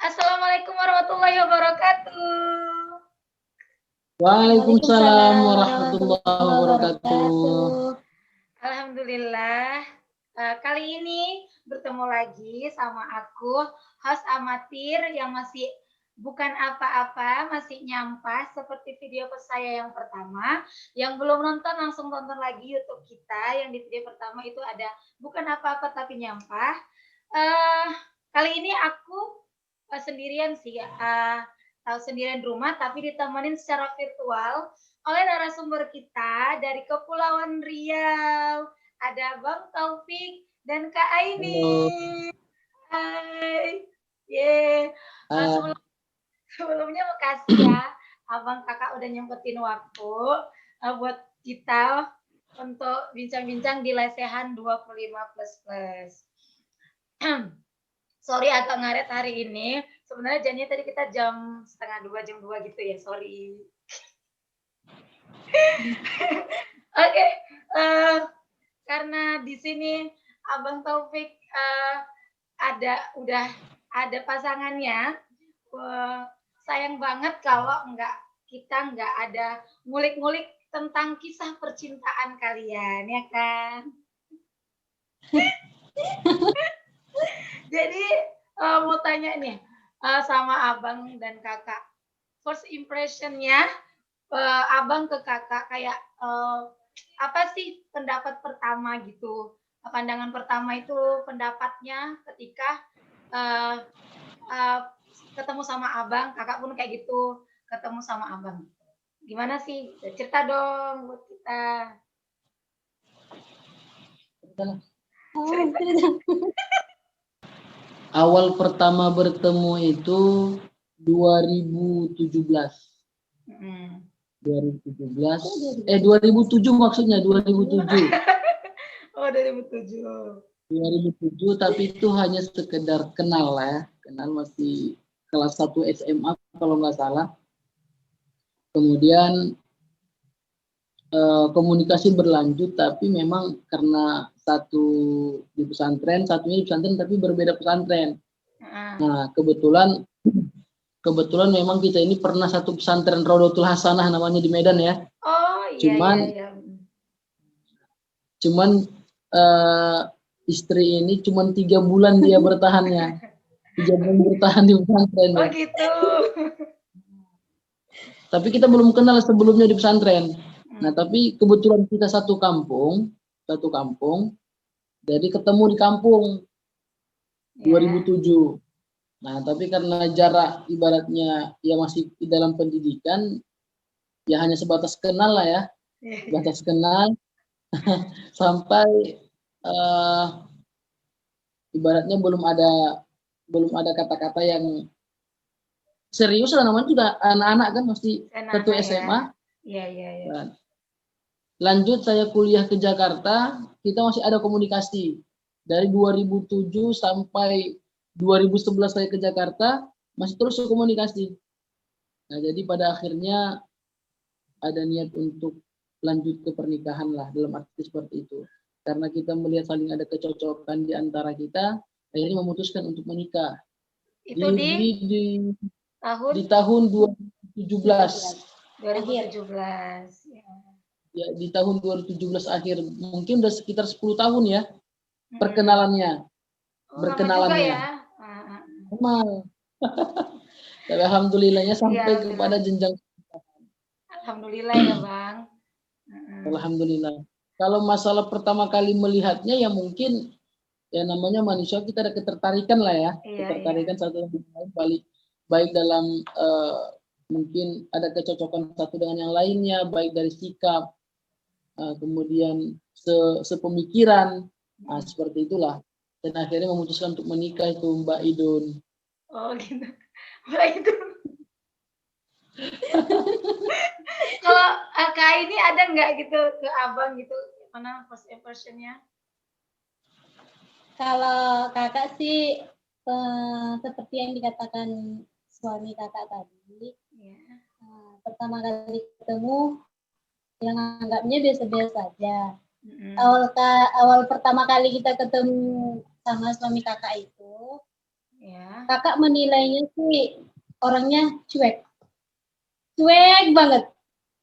Assalamualaikum warahmatullahi wabarakatuh. Waalaikumsalam warahmatullahi wabarakatuh. Alhamdulillah. Kali ini bertemu lagi sama aku, host amatir yang masih bukan apa-apa, masih nyampah seperti video saya yang pertama. Yang belum nonton langsung tonton lagi YouTube kita. Yang di video pertama itu ada bukan apa-apa tapi nyampah. Kali ini aku sendirian sih, sendirian di rumah tapi ditemenin secara virtual oleh narasumber kita dari Kepulauan Riau. Ada Bang Taufik dan Kak Aini. Hai. Sebelumnya makasih ya Abang Kakak udah nyempetin waktu buat kita untuk bincang-bincang di lesehan 25++. Sorry agak ngaret hari ini. Sebenarnya janjinya tadi kita jam 1:30, jam 2 gitu ya. Sorry. Oke. Karena di sini Abang Taufik udah ada pasangannya. Sayang banget kalau kita nggak ada ngulik-ngulik tentang kisah percintaan kalian, ya kan? Jadi mau tanya nih sama Abang dan Kakak, first impression-nya Abang ke Kakak kayak apa sih pendapat pertama gitu? Pandangan pertama itu pendapatnya ketika ketemu sama Abang, Kakak pun kayak gitu ketemu sama Abang. Gimana sih? Cerita dong buat kita. Awal pertama bertemu itu 2017. 2007 maksudnya 2007. Oh, 2007. 2007 tapi itu hanya sekedar kenal lah ya. Kenal masih kelas 1 SMA kalau nggak salah. Kemudian komunikasi berlanjut tapi memang karena satu di pesantren, satunya di pesantren tapi berbeda pesantren. Nah, kebetulan memang kita ini pernah satu pesantren Rodotul Hasanah namanya di Medan ya. Oh iya. Cuman istri ini cuman 3 bulan dia bertahannya. 3 bulan bertahan di pesantren. Oh gitu. Tapi kita belum kenal sebelumnya di pesantren. Nah, tapi kebetulan kita satu kampung, jadi ketemu di kampung 2007. Nah, tapi karena jarak ibaratnya ya masih di dalam pendidikan, ya hanya sebatas kenal lah ya, sebatas kenal, sampai ibaratnya belum ada kata-kata yang serius lah, namanya juga anak-anak kan masih satu SMA. Iya. Lanjut saya kuliah ke Jakarta, kita masih ada komunikasi. Dari 2007 sampai 2011 saya ke Jakarta, masih terus komunikasi. Nah, jadi pada akhirnya ada niat untuk lanjut ke pernikahan lah, dalam arti seperti itu. Karena kita melihat saling ada kecocokan di antara kita, akhirnya memutuskan untuk menikah. Itu di tahun 2017. 2017. Ya, di tahun 2017 akhir, mungkin udah sekitar 10 tahun ya perkenalannya. Berkenalannya. Lama. Tapi alhamdulillahnya sampai kepada jenjang. Alhamdulillah ya Bang. Alhamdulillah. Kalau masalah pertama kali melihatnya ya mungkin ya namanya manusia, kita ada ketertarikan lah ya. Ketertarikan satu dengan yang lain, baik dalam mungkin ada kecocokan satu dengan yang lainnya, baik dari sikap, kemudian sepemikiran, seperti itulah. Dan akhirnya memutuskan untuk menikah itu Mbak Idun. Oh gitu, Mbak Idun. Kalau Kak ini ada nggak gitu ke Abang gitu, mana first impression-nya? Kalau kakak sih seperti yang dikatakan suami kakak tadi, pertama kali ketemu yang anggapnya biasa-biasa aja. Awal pertama kali kita ketemu sama suami kakak itu, Ya. Kakak menilainya sih orangnya cuek banget.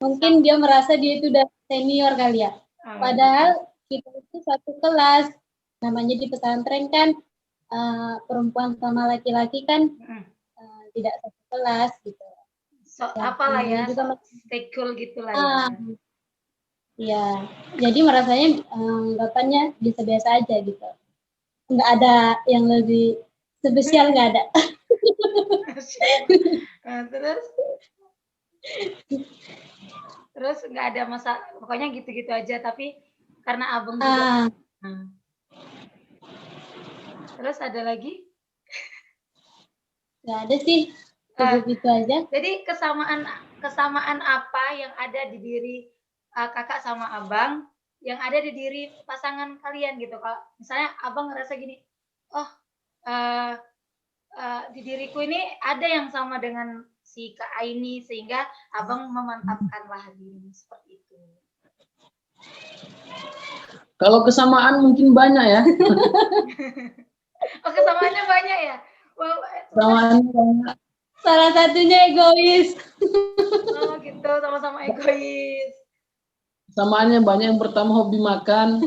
Mungkin dia merasa dia itu udah senior kali ya. Padahal kita itu satu kelas. Namanya di pesantren kan perempuan sama laki-laki kan tidak satu kelas gitu. So, apalah ya, juga stay cool gitulah ya. Iya, jadi merasanya anggapannya biasa-biasa aja gitu. Nggak ada yang lebih spesial, nggak ada. Terus nggak ada masa, pokoknya gitu-gitu aja. Tapi karena abang juga. Terus ada lagi? Nggak ada sih, gitu aja. Jadi kesamaan apa yang ada di diri kakak sama abang, yang ada di diri pasangan kalian gitu. Kalau misalnya abang ngerasa gini, oh di diriku ini ada yang sama dengan si Kak Aini, sehingga abang memantapkanlah dirinya seperti itu. Kalau kesamaan mungkin banyak ya. Oh, kesamaannya banyak ya? Wow, kesamaannya banyak. Salah satunya egois. Oh gitu, sama-sama egois. Kesamaannya banyak. Yang pertama hobi makan.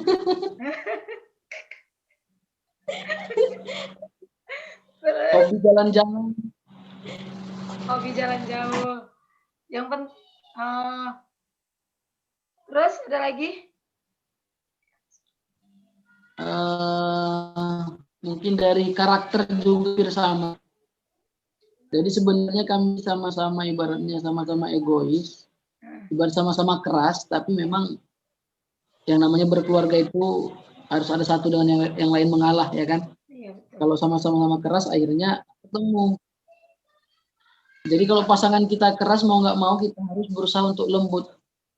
Hobi jalan-jalan. Hobi jalan jauh. Yang terus ada lagi? Mungkin dari karakter juga bersama. Jadi sebenarnya kami sama-sama ibaratnya sama-sama egois, ibarat sama-sama keras, tapi memang yang namanya berkeluarga itu harus ada satu dengan yang lain mengalah, ya kan? Iya, kalau sama-sama keras akhirnya ketemu. Jadi kalau pasangan kita keras mau nggak mau kita harus berusaha untuk lembut,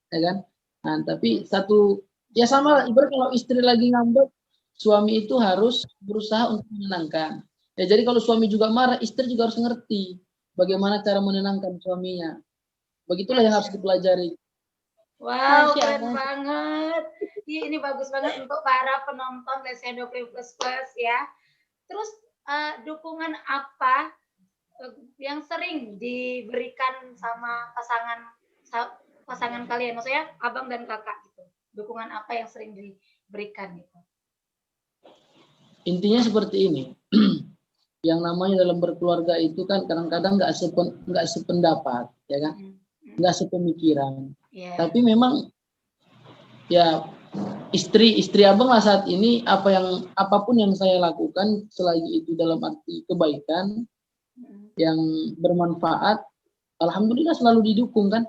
ya kan? Nah, tapi satu ya sama ibarat kalau istri lagi ngambek, suami itu harus berusaha untuk menenangkan. Ya jadi kalau suami juga marah, istri juga harus ngerti bagaimana cara menenangkan suaminya. Begitulah yang harus dipelajari. Wow, keren banget. Ini bagus banget untuk para penonton Lesendo Plus ya. Terus dukungan apa yang sering diberikan sama pasangan kalian? Maksudnya abang dan kakak gitu. Dukungan apa yang sering diberikan gitu? Intinya seperti ini. Yang namanya dalam berkeluarga itu kan kadang-kadang nggak sependapat, ya kan? Nggak sepemikiran. Yeah. Tapi memang ya istri abang lah saat ini apapun yang saya lakukan selagi itu dalam arti kebaikan yang bermanfaat, alhamdulillah selalu didukung kan?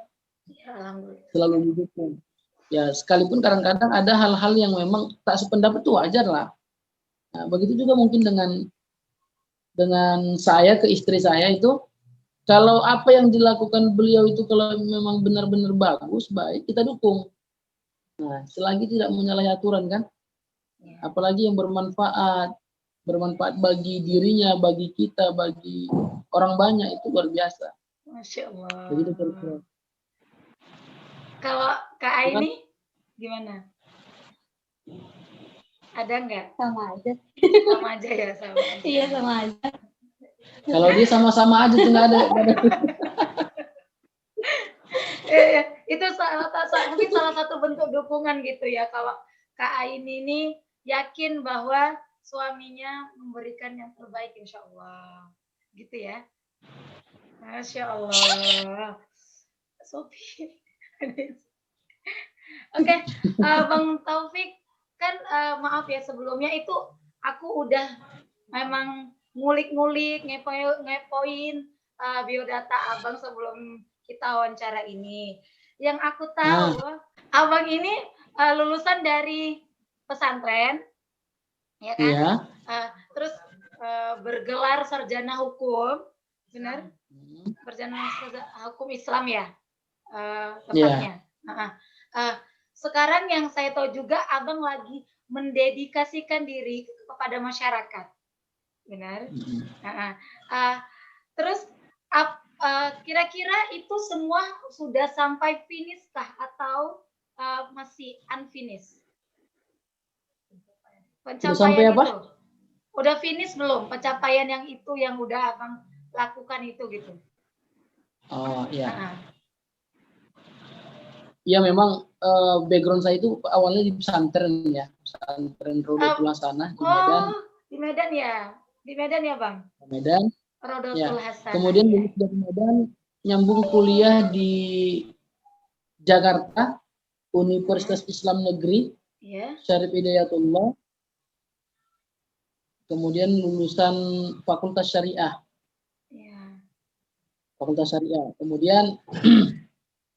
Ya, alhamdulillah. Selalu didukung. Ya sekalipun kadang-kadang ada hal-hal yang memang tak sependapat itu wajar lah. Nah, begitu juga mungkin dengan saya ke istri saya itu, kalau apa yang dilakukan beliau itu kalau memang benar-benar bagus, baik, kita dukung. Nah, selagi tidak menyalahi aturan kan, apalagi yang bermanfaat bagi dirinya, bagi kita, bagi orang banyak, itu luar biasa. Masya Allah. Begitu kira-kira. Kalau Kak Aini gimana? Ada nggak? Sama aja. Sama aja ya, sama aja. Iya, sama aja. Kalau dia sama-sama aja tuh nggak ada. Itu mungkin salah satu bentuk dukungan gitu ya. Kalau Kak Aini ini yakin bahwa suaminya memberikan yang terbaik, insya Allah. Gitu ya. Masya Allah. Sophie. Oke, Bang Taufik, kan maaf ya sebelumnya itu aku udah memang ngulik-ngulik, ngepoin biodata abang sebelum kita wawancara ini. Yang aku tahu, abang ini lulusan dari pesantren, ya kan? Iya. Terus bergelar sarjana hukum, benar? Sarjana hukum Islam ya, tepatnya. Yeah. Sekarang yang saya tahu juga abang lagi mendedikasikan diri kepada masyarakat, benar? Terus kira-kira itu semua sudah sampai finish kah atau masih unfinished? Pencapaian sampai apa? Itu Udah finish belum pencapaian yang itu yang udah abang lakukan itu gitu? Oh iya. Heeh. Ya memang background saya itu awalnya di pesantren ya, pesantren Rodotul Hasanah di Medan. Oh, di Medan ya? Di Medan ya Bang? Medan. Rodotul Ya. Hasanah. Kemudian Ya. lulus dari Medan, nyambung kuliah di Jakarta, Universitas Islam Negeri, Ya. Syarif Hidayatullah. Kemudian lulusan Fakultas Syariah. Ya. Fakultas Syariah. Kemudian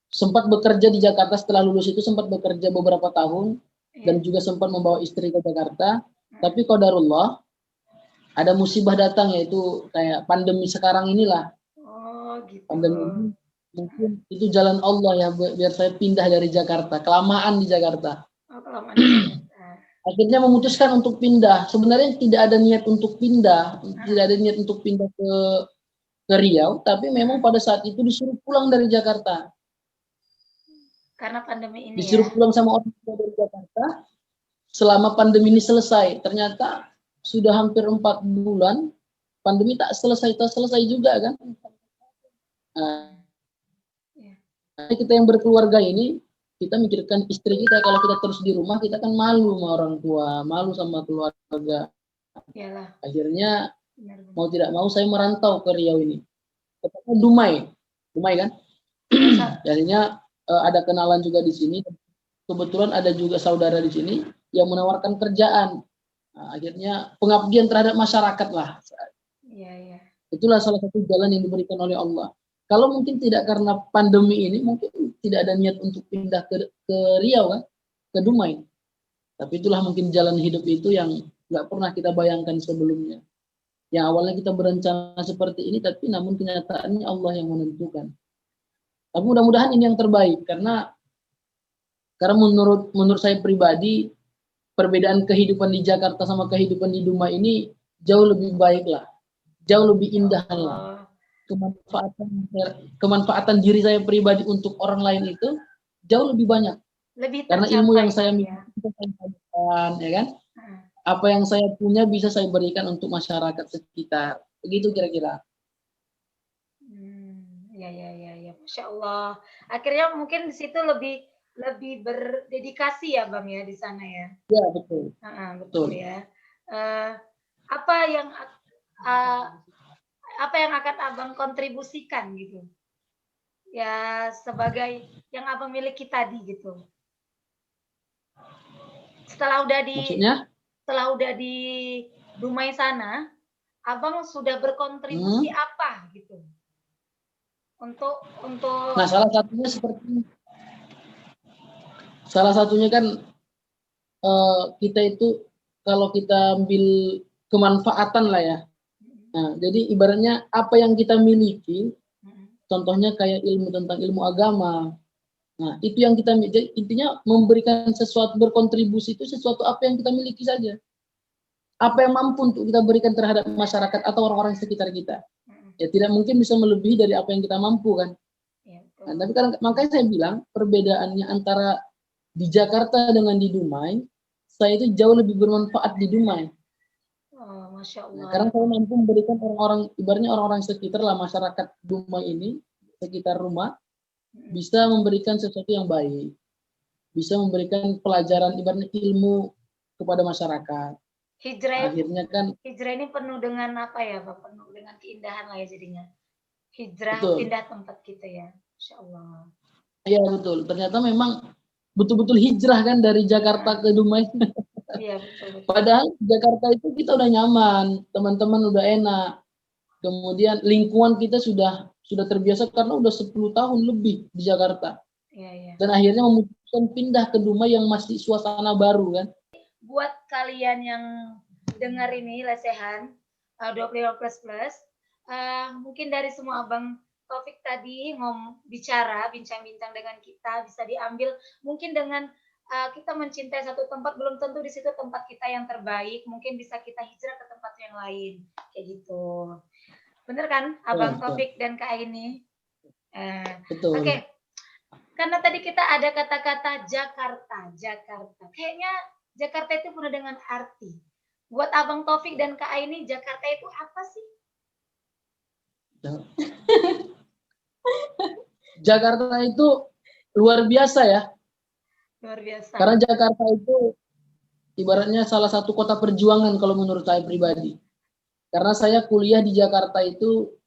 sempat bekerja di Jakarta setelah lulus itu, sempat bekerja beberapa tahun dan juga sempat membawa istri ke Jakarta. Tapi qadarullah ada musibah datang, yaitu kayak pandemi sekarang inilah. Oh gitu. Pandemi ini mungkin itu jalan Allah ya, biar saya pindah dari Jakarta, kelamaan di Jakarta. Oh, kelamaan di Jakarta. Akhirnya memutuskan untuk pindah. Sebenarnya tidak ada niat untuk pindah, tidak ada niat untuk pindah ke Riau, tapi memang pada saat itu disuruh pulang dari Jakarta. Karena pandemi ini Disuruh pulang sama orang tua dari Jakarta selama pandemi ini selesai. Ternyata sudah hampir 4 bulan pandemi tak selesai juga kan. Nah, kita yang berkeluarga ini, kita mikirkan istri kita, kalau kita terus di rumah kita kan malu sama orang tua, malu sama keluarga. Yalah. Akhirnya mau tidak mau saya merantau ke Riau ini. Tepatnya Dumai kan. Akhirnya ada kenalan juga di sini. Kebetulan ada juga saudara di sini yang menawarkan kerjaan. Nah, akhirnya pengabdian terhadap masyarakat lah. Iya. Itulah salah satu jalan yang diberikan oleh Allah. Kalau mungkin tidak karena pandemi ini, mungkin tidak ada niat untuk pindah ke Riau kan, ke Dumai. Tapi itulah mungkin jalan hidup itu yang nggak pernah kita bayangkan sebelumnya. Yang awalnya kita berencana seperti ini, tapi namun kenyataannya Allah yang menentukan. Tapi mudah-mudahan ini yang terbaik, karena menurut saya pribadi, perbedaan kehidupan di Jakarta sama kehidupan di Dumai ini jauh lebih baik lah, jauh lebih indah lah. Kemanfaatan diri saya pribadi untuk orang lain itu jauh lebih banyak. Lebih karena ilmu yang saya miliki ya kan, apa yang saya punya bisa saya berikan untuk masyarakat sekitar. Begitu kira-kira. Ya, Masya Allah. Akhirnya mungkin di situ lebih berdedikasi ya Bang ya di sana ya. Ya betul. Betul ya. Apa yang akan abang kontribusikan gitu ya, sebagai yang abang miliki tadi gitu, setelah udah di Dumai sana, abang sudah berkontribusi apa gitu untuk nah salah satunya kan kita itu kalau kita ambil kemanfaatan lah ya. Nah, jadi ibaratnya apa yang kita miliki, contohnya kayak tentang ilmu agama. Nah, itu yang kita intinya memberikan sesuatu, berkontribusi itu sesuatu apa yang kita miliki saja. Apa yang mampu untuk kita berikan terhadap masyarakat atau orang-orang sekitar kita. Ya tidak mungkin bisa melebihi dari apa yang kita mampu kan. Nah, tapi makanya saya bilang perbedaannya antara di Jakarta dengan di Dumai, saya itu jauh lebih bermanfaat di Dumai. Masya Allah. Nah, karena saya mampu memberikan ibaratnya orang-orang sekitar lah, masyarakat Dumai ini, sekitar rumah, bisa memberikan sesuatu yang baik. Bisa memberikan pelajaran, ibaratnya ilmu kepada masyarakat. Hijrah ini penuh dengan apa ya Pak? Penuh dengan keindahan lah ya jadinya. Hijrah betul. Pindah tempat kita ya. Masya Allah. Iya betul. Ternyata memang betul-betul hijrah kan dari Jakarta ke Dumai. Iya betul. Padahal Jakarta itu kita udah nyaman, teman-teman udah enak. Kemudian lingkungan kita sudah terbiasa karena udah 10 tahun lebih di Jakarta. Iya. Dan akhirnya memutuskan pindah ke Dumai yang masih suasana baru kan. Buat kalian yang dengar ini lesehan 25++, mungkin dari semua Abang Taufik tadi bincang-bincang dengan kita bisa diambil mungkin dengan kita mencintai satu tempat belum tentu di situ tempat kita yang terbaik, mungkin bisa kita hijrah ke tempat yang lain kayak gitu. Bener kan Abang Taufik dan Kak Aini? Betul. Oke. Karena tadi kita ada kata-kata Jakarta. Kayaknya Jakarta itu penuh dengan arti. buat Abang Taufik dan Kak Aini, Jakarta itu apa sih? Jakarta itu luar biasa ya. Luar biasa. Karena Jakarta itu ibaratnya salah satu kota perjuangan kalau menurut saya pribadi. Karena saya kuliah di Jakarta itu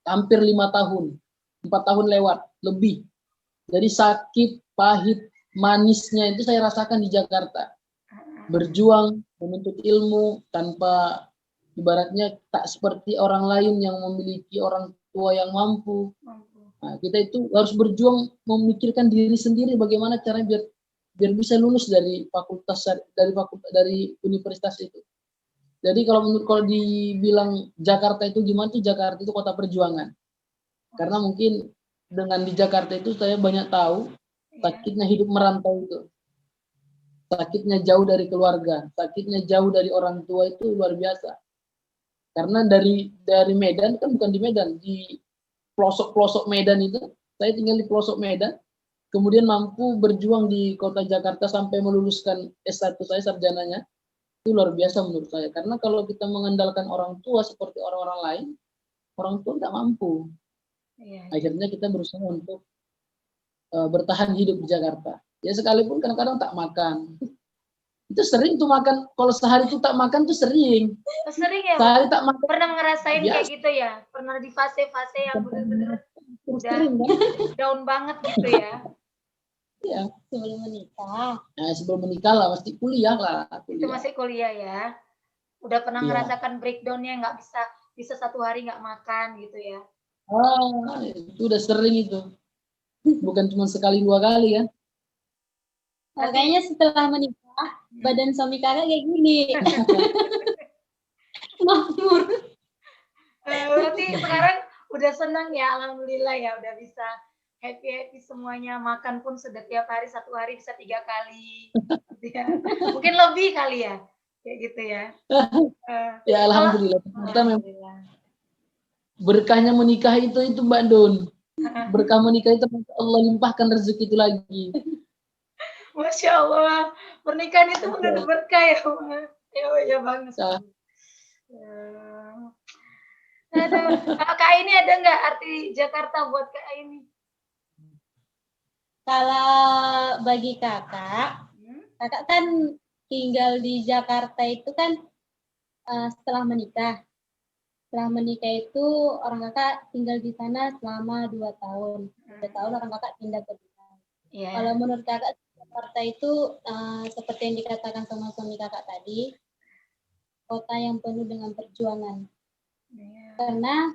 hampir 5 tahun. 4 tahun lewat, lebih. Jadi sakit, pahit, manisnya itu saya rasakan di Jakarta. Berjuang, menuntut ilmu, tanpa ibaratnya tak seperti orang lain yang memiliki orang tua yang mampu. Nah, kita itu harus berjuang memikirkan diri sendiri bagaimana caranya biar bisa lulus dari dari universitas itu. Jadi kalau dibilang Jakarta itu gimana tuh, Jakarta itu kota perjuangan. Karena mungkin dengan di Jakarta itu saya banyak tahu sakitnya hidup merantau itu. Sakitnya jauh dari keluarga, sakitnya jauh dari orang tua itu luar biasa. Karena dari Medan, kan bukan di Medan, di pelosok-pelosok Medan itu, saya tinggal di pelosok Medan, kemudian mampu berjuang di kota Jakarta sampai meluluskan S1 saya, sarjananya, itu luar biasa menurut saya. Karena kalau kita mengandalkan orang tua seperti orang-orang lain, orang tua tidak mampu. Akhirnya kita berusaha untuk bertahan hidup di Jakarta. Ya sekalipun kadang-kadang tak makan. Itu sering tuh makan, kalau sehari itu tak makan tuh sering. Sering ya? Sehari tak makan. Pernah ngerasain kayak gitu ya? Pernah di fase-fase yang bener-bener udah down banget gitu ya? Iya. Sebelum menikah. Nah, sebelum menikah lah, pasti kuliah lah. Itu masih kuliah ya? Udah pernah ngerasakan breakdown-nya, nggak bisa 1 hari nggak makan gitu ya? Ah, itu udah sering itu. Bukan cuma sekali 2 kali kan? Kayaknya setelah menikah, badan suami kakak kayak gini. Makmur. Berarti sekarang udah senang ya, alhamdulillah ya, udah bisa happy semuanya. Makan pun sudah tiap hari, 1 hari bisa 3 kali. Ya. Mungkin lebih kali ya, kayak gitu ya. Ya alhamdulillah. Alhamdulillah. Berkahnya menikah itu Mbak Don. Berkah menikah itu Allah limpahkan rezeki itu lagi. Masya Allah, pernikahan itu benar berkah ya, ya banget. Aduh, Kak ini ada nggak arti Jakarta buat Kak ini? Kalau bagi kakak kan tinggal di Jakarta itu kan setelah menikah. Setelah menikah itu orang kakak tinggal di sana selama 2 tahun. 2 tahun orang kakak pindah ke Bintan. Kalau menurut kakak Jakarta itu seperti yang dikatakan sama suami kakak tadi, kota yang penuh dengan perjuangan. Karena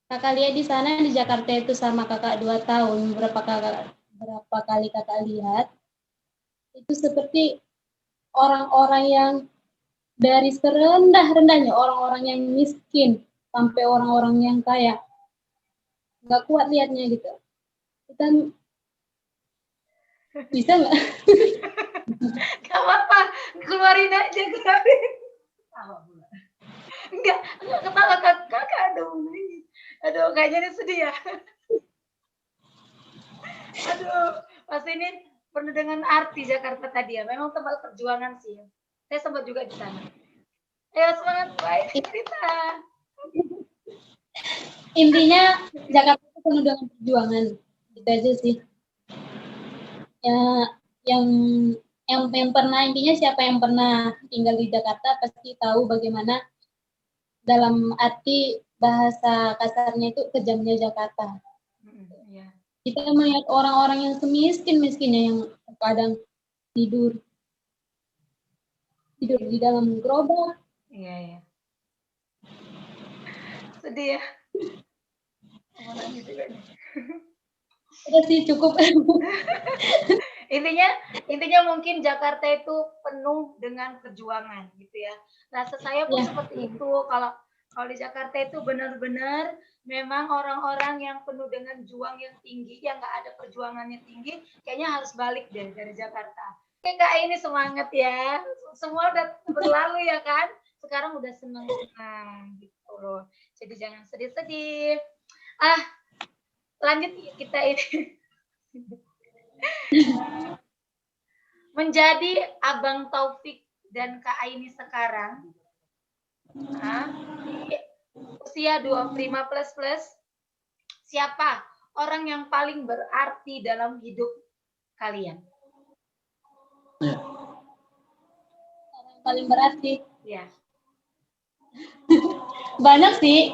kakak lihat di sana di Jakarta itu sama kakak 2 tahun, berapa kali kakak lihat, itu seperti orang-orang yang dari serendah-rendahnya orang-orang yang miskin sampai orang-orang yang kaya, nggak kuat lihatnya gitu. Kita bisa nggak? Gak apa-apa, keluarin aja, keluarin. Enggak ketawa kakak, aduh kayaknya ini sedih ya. Aduh, pasti ini penuh dengan arti Jakarta tadi ya. Memang tempat perjuangan sih. Saya sempat juga di sana. Ayo semangat, baik cerita. Intinya Jakarta itu penuh dengan perjuangan, gitu aja sih. Ya, yang pernah, intinya siapa yang pernah tinggal di Jakarta pasti tahu bagaimana dalam arti bahasa kasarnya itu kejamnya Jakarta. Kita melihat orang-orang yang semiskin-miskinnya yang kadang tidur di dalam gerobak. Iya. Sedih ya. Udah sih cukup. Intinya mungkin Jakarta itu penuh dengan perjuangan gitu ya. Rasa saya pun seperti itu. Kalau di Jakarta itu benar-benar memang orang-orang yang penuh dengan juang yang tinggi, yang nggak ada perjuangannya tinggi, kayaknya harus balik deh dari Jakarta. Oke Kak, ini semangat ya. Semua udah berlalu ya kan. Sekarang udah senang-senang gitu loh. Jadi jangan sedih-sedih. Lanjut kita ini. Menjadi Abang Taufik dan Kak Aini sekarang, Nah, usia 25 plus, siapa orang yang paling berarti dalam hidup kalian? Ya. Orang yang paling berarti. Ya. Banyak sih,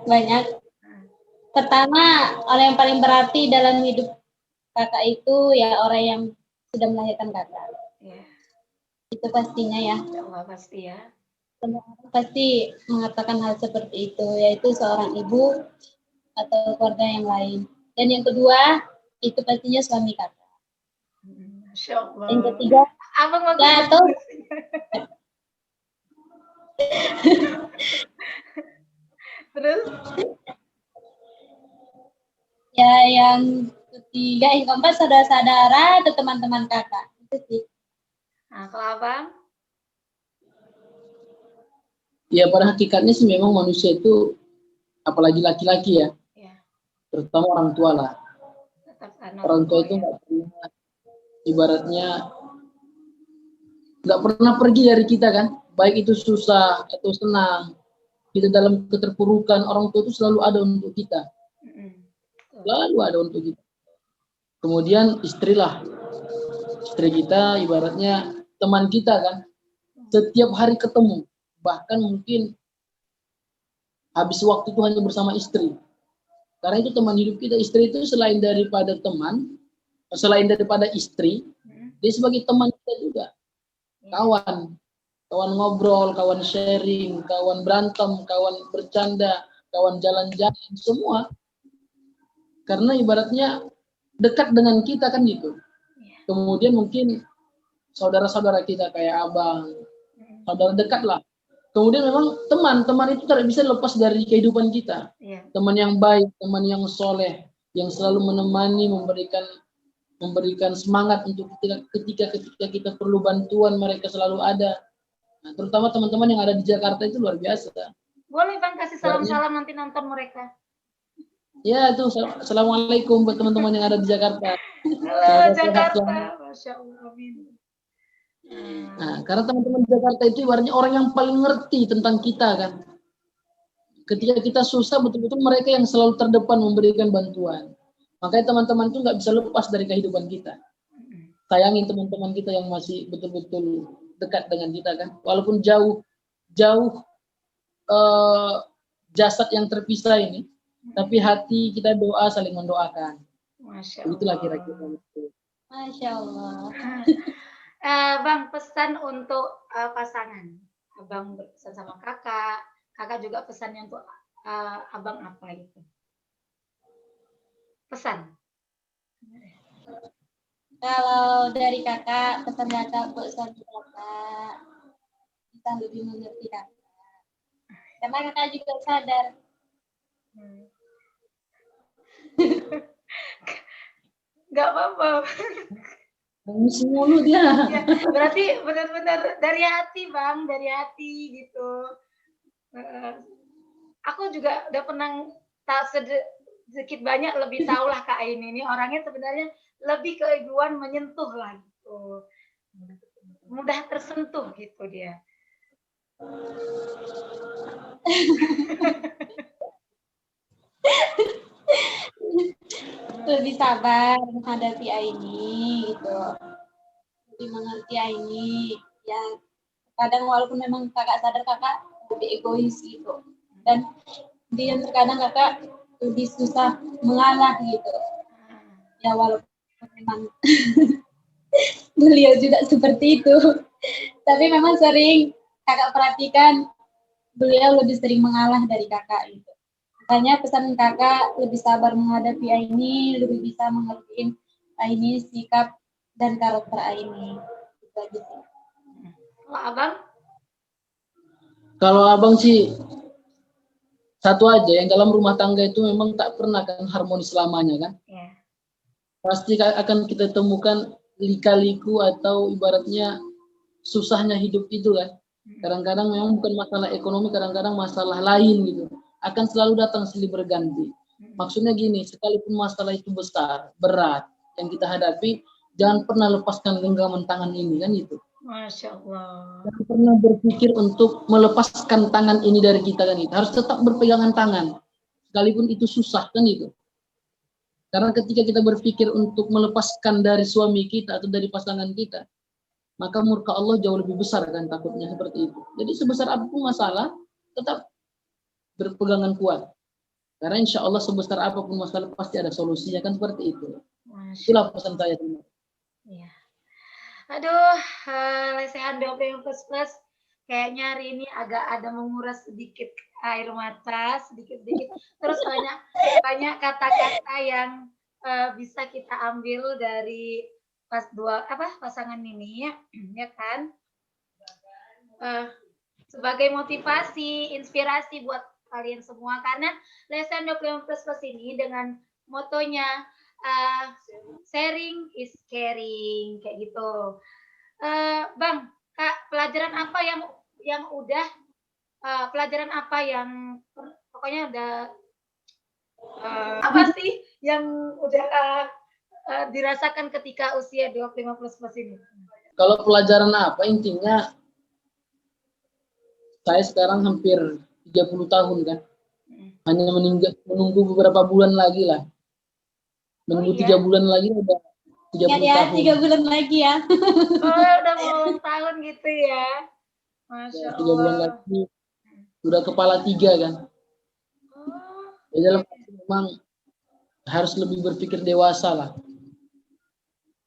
banyak. Pertama, orang yang paling berarti dalam hidup kakak itu ya orang yang sudah melahirkan kakak. Ya. Itu pastinya ya. Allah pasti ya. Semua orang pasti mengatakan hal seperti itu, yaitu seorang ibu atau keluarga yang lain. Dan yang kedua, itu pastinya suami kakak. Masya Allah. Yang ketiga, Abang mau ya atau terus? Ya yang ketiga, yang keempat saudara-saudara atau teman-teman kakak. Itu sih. Nah, kalau abang? Ya pada hakikatnya sih memang manusia itu, apalagi laki-laki ya, terutama orang tua lah. Orang tua itu nggak pernah, ibaratnya nggak pernah pergi dari kita kan, baik itu susah atau senang, kita dalam keterpurukan, orang tua itu selalu ada untuk kita, selalu ada untuk kita. Kemudian istri kita ibaratnya teman kita kan, setiap hari ketemu, bahkan mungkin habis waktu itu hanya bersama istri. Karena itu teman hidup kita. Istri itu selain daripada teman, selain daripada istri, dia sebagai teman kita juga. Kawan ngobrol, kawan sharing, kawan berantem, kawan bercanda, kawan jalan-jalan, semua. Karena ibaratnya dekat dengan kita kan gitu. Kemudian mungkin saudara-saudara kita kayak abang, saudara dekat lah. Kemudian memang teman itu tidak bisa lepas dari kehidupan kita. Teman yang baik, teman yang soleh, yang selalu menemani, memberikan semangat untuk ketika kita perlu bantuan, mereka selalu ada. Nah, terutama teman-teman yang ada di Jakarta itu luar biasa. Boleh Bang kasih salam-salam nanti nonton mereka. Ya itu, assalamualaikum buat teman-teman yang ada di Jakarta. Halo Jakarta, Masya Allah. Nah, karena teman-teman di Jakarta itu ibaratnya orang yang paling ngerti tentang kita kan. Ketika kita susah, betul-betul mereka yang selalu terdepan memberikan bantuan. Makanya teman-teman itu nggak bisa lepas dari kehidupan kita. Sayangin teman-teman kita yang masih betul-betul dekat dengan kita kan. Walaupun jauh jasad yang terpisah ini, tapi hati kita doa saling mendoakan. Masya Allah. Itulah kira-kira. Masya Allah. Bang, pesan untuk pasangan. Abang berpesan sama kakak juga pesannya untuk abang apa itu? Pesan. Kalau dari kakak, pesan kakak buat suami kakak, kita lebih mengerti kakak. Karena kakak juga sadar. Gak apa-apa. Nangis mulu dia. Ya, berarti benar-benar dari hati Bang, dari hati gitu. Aku juga udah pernah sedikit banyak lebih tahu lah Kak Aini ini orangnya sebenarnya lebih keibuan menyentuh lah gitu. Mudah tersentuh gitu dia. Lebih sabar menghadapi Aini gitu, lebih mengerti Aini ya. Kadang walaupun memang kakak sadar kakak lebih egois gitu, dan dia terkadang kakak lebih susah mengalah gitu ya, walaupun memang beliau juga seperti itu, tapi memang sering kakak perhatikan beliau lebih sering mengalah dari kakak gitu. Makanya pesan kakak lebih sabar menghadapi Aini, lebih bisa mengerti Aini, sikap dan karakter Aini. Itu aja sih. Kalau abang? Kalau abang sih satu aja, yang dalam rumah tangga itu memang tak pernah kan harmonis selamanya kan. Yeah. Pasti akan kita temukan lika-liku atau ibaratnya susahnya hidup itu kan. Kadang-kadang memang bukan masalah ekonomi, kadang-kadang masalah lain gitu. Akan selalu datang silih berganti. Maksudnya gini, sekalipun masalah itu besar, berat, yang kita hadapi, jangan pernah lepaskan genggaman tangan ini kan gitu. Masya Allah. Jangan pernah berpikir untuk melepaskan tangan ini dari kita kan itu. Harus tetap berpegangan tangan. Sekalipun itu susah kan itu. Karena ketika kita berpikir untuk melepaskan dari suami kita atau dari pasangan kita, maka murka Allah jauh lebih besar kan takutnya seperti itu. Jadi sebesar apapun masalah, tetap berpegangan kuat. Karena insya Allah sebesar apapun masalah pasti ada solusinya kan seperti itu. Itulah pesan saya. Iya. Aduh, lesehan doping plus kayaknya hari ini agak ada menguras sedikit air mata, sedikit-sedikit. Terus banyak kata-kata yang bisa kita ambil dari pasangan ini ya kan? Sebagai motivasi, inspirasi buat kalian semua karena lesehan doping plus ini dengan motonya sharing is caring kayak gitu. Bang, Kak, pelajaran apa yang udah pelajaran apa yang pokoknya udah apa sih yang udah dirasakan ketika usia 25 plus ini? Kalau pelajaran apa intinya saya sekarang hampir 30 tahun kan. Hanya menunggu beberapa bulan lagi lah. Menunggu 3 bulan lagi udah 30 tahun. 3 bulan lagi ya. Oh, udah mau ulang tahun gitu ya. Masya Allah. 3 bulan lagi udah kepala 3 kan. Ya dalam memang harus lebih berpikir dewasa lah.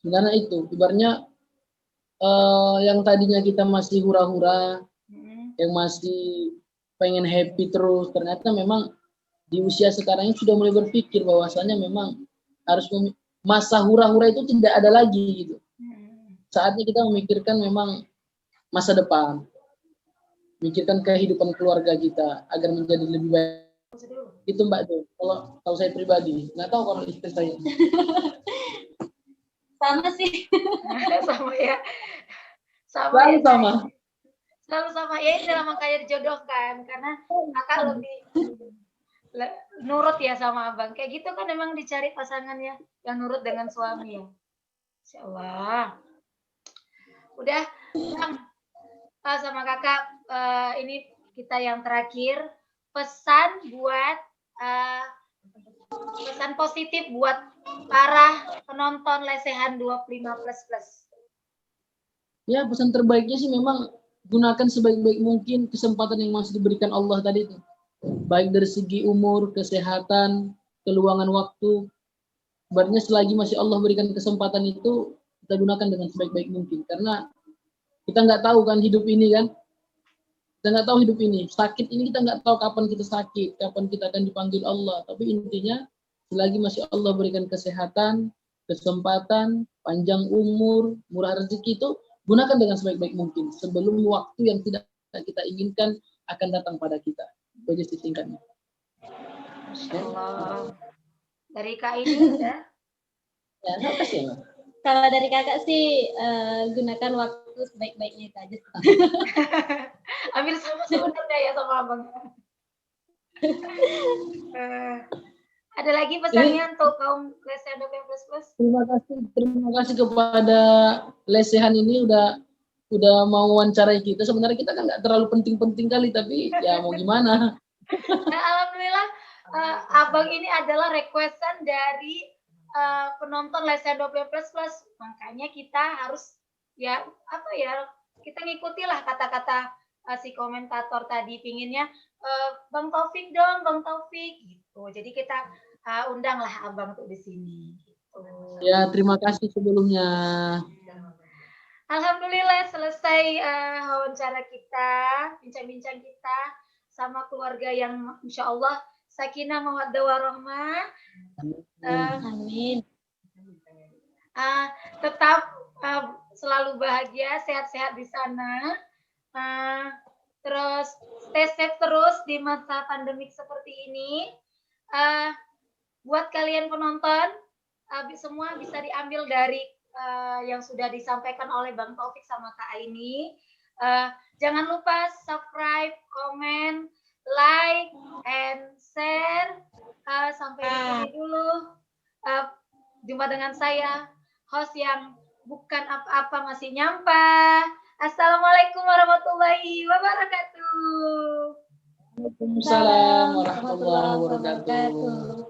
Sebenarnya itu, ibaratnya yang tadinya kita masih hura-hura, yang masih pengen happy terus, ternyata memang di usia sekarang ini sudah mulai berpikir bahwasanya memang harus masa hura-hura itu tidak ada lagi gitu. Saatnya kita memikirkan memang masa depan, memikirkan kehidupan keluarga kita agar menjadi lebih baik. Itu Mbak tuh. Kalau saya pribadi, nggak tahu kalau istri saya. Sama sih. Sama ya. Selalu sama. Selalu sama. Ya ini dalam makanya dijodohkan karena kakak lebih nurut ya sama abang. Kayak gitu kan memang dicari pasangannya yang nurut dengan suami ya. Insya Allah. Udah, Bang, sama kakak ini kita yang terakhir pesan positif buat para penonton lesehan 25 plus. Ya pesan terbaiknya sih memang gunakan sebaik-baik mungkin kesempatan yang masih diberikan Allah tadi itu. Baik dari segi umur, kesehatan, keluangan waktu. Sebenarnya selagi masih Allah berikan kesempatan itu, kita gunakan dengan sebaik-baik mungkin. Karena kita nggak tahu kan hidup ini kan. Kita nggak tahu hidup ini. Sakit ini kita nggak tahu kapan kita sakit, kapan kita akan dipanggil Allah. Tapi intinya, selagi masih Allah berikan kesehatan, kesempatan, panjang umur, murah rezeki itu, gunakan dengan sebaik-baik mungkin. Sebelum waktu yang tidak kita inginkan akan datang pada kita. Itu aja sih singkatnya. Masya Allah. Dari Kak ini ya? Ya, terima kasih ya. Kalau dari kakak sih gunakan waktu sebaik-baiknya itu aja. Ambil sama sebenarnya ya sama abang. Ada lagi pesannya untuk kaum lesehan doping plus? Terima kasih kepada lesehan ini udah mau wawancarai kita. Sebenarnya kita kan nggak terlalu penting-penting kali, tapi ya mau gimana. Nah, alhamdulillah abang ini adalah requestan dari penonton lesehan doping plus. Makanya kita harus kita ngikutilah kata-kata si komentator tadi pinginnya Bang Taufik dong, Bang Taufik gitu. Jadi kita undanglah abang tuh di sini. Gitu. Ya terima kasih sebelumnya. Alhamdulillah selesai wawancara kita, bincang-bincang kita sama keluarga yang insya Allah sakinah mawaddah warahmah. Amin. Tetap selalu bahagia, sehat-sehat di sana. Terus stay safe terus di masa pandemik seperti ini. Buat kalian penonton, semua bisa diambil dari yang sudah disampaikan oleh Bang Taufik sama Kak Aini. Jangan lupa subscribe, komen, like, and share. Sampai di sini dulu. Jumpa dengan saya, host yang bukan apa-apa masih nyampah. Assalamualaikum warahmatullahi wabarakatuh. Waalaikumsalam warahmatullahi wabarakatuh.